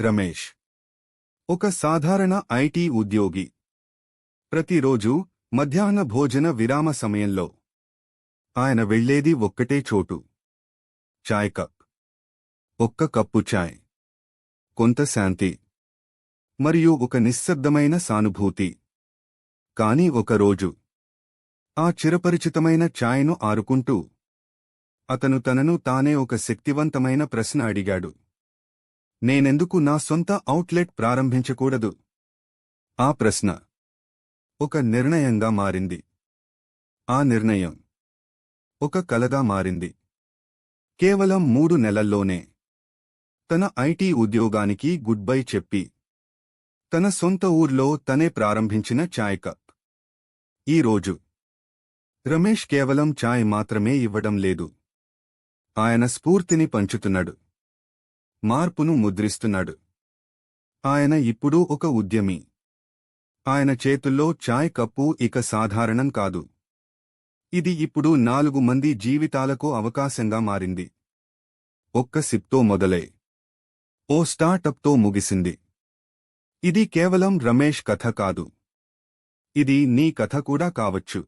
రమేష్ ఒక సాధారణ ఐటీ ఉద్యోగి. ప్రతిరోజు మధ్యాహ్న భోజన విరామ సమయంలో ఆయన వెళ్లేది ఒక్కటే చోటు, చాయ్ కప్. ఒక్క కప్పు చాయ్, కొంత శాంతి మరియు ఒక నిశ్శబ్దమైన సానుభూతి. కాని ఒకరోజు ఆ చిరపరిచితమైన ఛాయ్ను ఆరుకుంటూ అతను తనను తానే ఒక శక్తివంతమైన ప్రశ్న అడిగాడు: నేనెందుకు నా సొంత ఔట్లెట్ ప్రారంభించకూడదు? ఆ ప్రశ్న ఒక నిర్ణయంగా మారింది. ఆ నిర్ణయం ఒక కలగా మారింది. కేవలం 3 నెలల్లోనే తన ఐటీ ఉద్యోగానికి గుడ్ బై చెప్పి తన సొంత ఊర్లో తనే ప్రారంభించిన చాయ్ కప్. ఈరోజు రమేష్ కేవలం చాయ్ మాత్రమే ఇవ్వడం లేదు. ఆయన స్ఫూర్తిని పంచుతున్నాడు, మార్పును ముద్రిస్తున్నాడు. ఆయన ఇప్పుడు ఒక ఉద్యమి. ఆయన చేతుల్లో చాయ్ కప్పు ఇక సాధారణం కాదు. ఇది ఇప్పుడు 4 మంది జీవితాలకు అవకాశంగా మారింది. ఒక్క సిప్తో మొదలై ఓ స్టార్టప్తో ముగిసింది. ఇది కేవలం రమేష్ కథ కాదు. ఇది నీ కథ కూడా కావచ్చు.